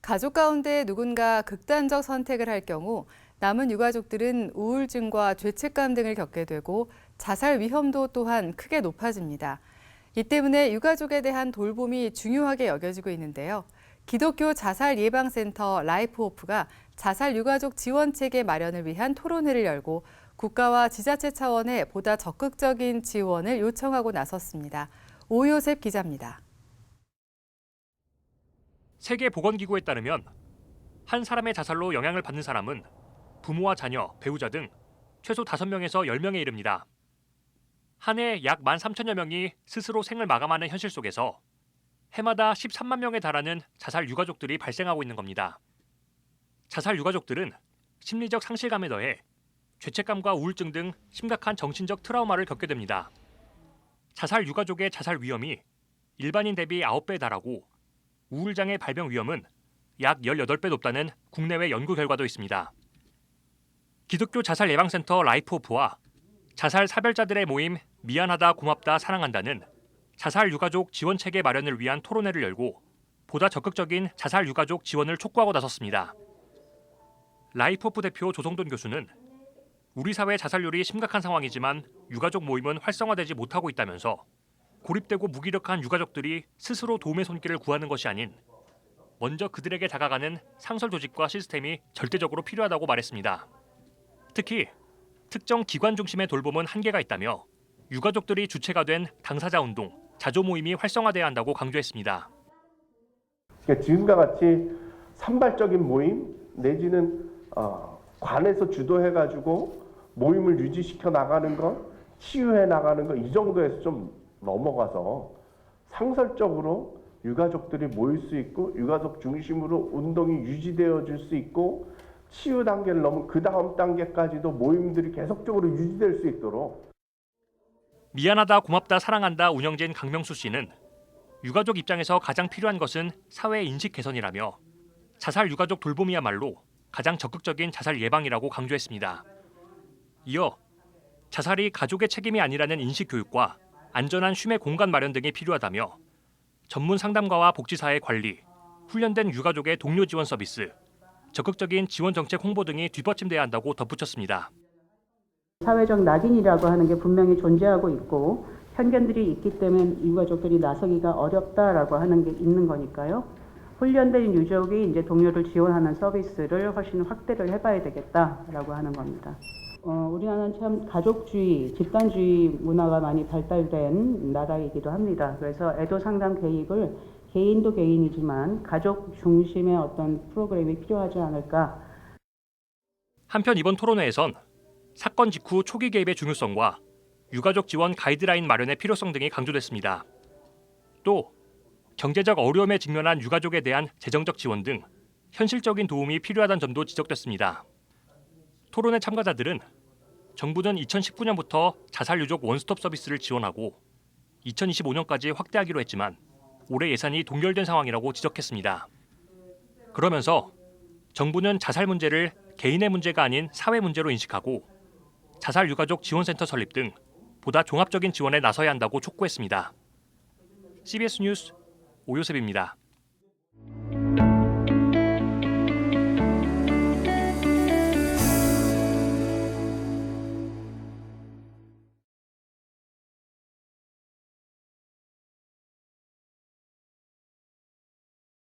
가족 가운데 누군가 극단적 선택을 할 경우 남은 유가족들은 우울증과 죄책감 등을 겪게 되고 자살 위험도 또한 크게 높아집니다. 이 때문에 유가족에 대한 돌봄이 중요하게 여겨지고 있는데요. 기독교 자살예방센터 라이프호프가 자살 유가족 지원 체계 마련을 위한 토론회를 열고 국가와 지자체 차원의 보다 적극적인 지원을 요청하고 나섰습니다. 오요셉 기자입니다. 세계보건기구에 따르면 한 사람의 자살로 영향을 받는 사람은 부모와 자녀, 배우자 등 최소 5명에서 10명에 이릅니다. 한 해 약 13,000여 명이 스스로 생을 마감하는 현실 속에서 해마다 13만 명에 달하는 자살 유가족들이 발생하고 있는 겁니다. 자살 유가족들은 심리적 상실감에 더해 죄책감과 우울증 등 심각한 정신적 트라우마를 겪게 됩니다. 자살 유가족의 자살 위험이 일반인 대비 9배에 달하고 우울장애 발병 위험은 약 18배 높다는 국내외 연구 결과도 있습니다. 기독교 자살예방센터 라이프호프와 자살 사별자들의 모임 미안하다 고맙다 사랑한다는 자살 유가족 지원 체계 마련을 위한 토론회를 열고 보다 적극적인 자살 유가족 지원을 촉구하고 나섰습니다. 라이프호프 대표 조성돈 교수는 우리 사회 자살률이 심각한 상황이지만 유가족 모임은 활성화되지 못하고 있다면서 고립되고 무기력한 유가족들이 스스로 도움의 손길을 구하는 것이 아닌 먼저 그들에게 다가가는 상설 조직과 시스템이 절대적으로 필요하다고 말했습니다. 특히 특정 기관 중심의 돌봄은 한계가 있다며 유가족들이 주체가 된 당사자 운동, 자조 모임이 활성화돼야 한다고 강조했습니다. 그러니까 지금과 같이 산발적인 모임 내지는 관에서 주도해가지고 모임을 유지시켜 나가는 것, 치유해 나가는 것 이 정도에서 좀 넘어가서 상설적으로 유가족들이 모일 수 있고 유가족 중심으로 운동이 유지되어질 수 있고 치유 단계를 넘은 그 다음 단계까지도 모임들이 계속적으로 유지될 수 있도록. 미안하다 고맙다 사랑한다 운영진 강명수 씨는 유가족 입장에서 가장 필요한 것은 사회 인식 개선이라며 자살 유가족 돌봄이야말로 가장 적극적인 자살 예방이라고 강조했습니다. 이어 자살이 가족의 책임이 아니라는 인식 교육과 안전한 쉼의 공간 마련 등이 필요하다며 전문 상담가와 복지사의 관리, 훈련된 유가족의 동료 지원 서비스, 적극적인 지원 정책 홍보 등이 뒷받침돼야 한다고 덧붙였습니다. 사회적 낙인이라고 하는 게 분명히 존재하고 있고 편견들이 있기 때문에 유가족들이 나서기가 어렵다라고 하는 게 있는 거니까요. 훈련된 유족이 이제 동료를 지원하는 서비스를 훨씬 확대를 해봐야 되겠다라고 하는 겁니다. 우리나라는 참 가족주의, 집단주의 문화가 많이 발달된 나라이기도 합니다. 그래서 애도 상담 계획을 개인도 개인이지만 가족 중심의 어떤 프로그램이 필요하지 않을까. 한편 이번 토론회에선 사건 직후 초기 개입의 중요성과 유가족 지원 가이드라인 마련의 필요성 등이 강조됐습니다. 또 경제적 어려움에 직면한 유가족에 대한 재정적 지원 등 현실적인 도움이 필요하다는 점도 지적됐습니다. 토론회 참가자들은 정부는 2019년부터 자살 유족 원스톱 서비스를 지원하고 2025년까지 확대하기로 했지만 올해 예산이 동결된 상황이라고 지적했습니다. 그러면서 정부는 자살 문제를 개인의 문제가 아닌 사회 문제로 인식하고 자살 유가족 지원센터 설립 등 보다 종합적인 지원에 나서야 한다고 촉구했습니다. CBS 뉴스 오요셉입니다.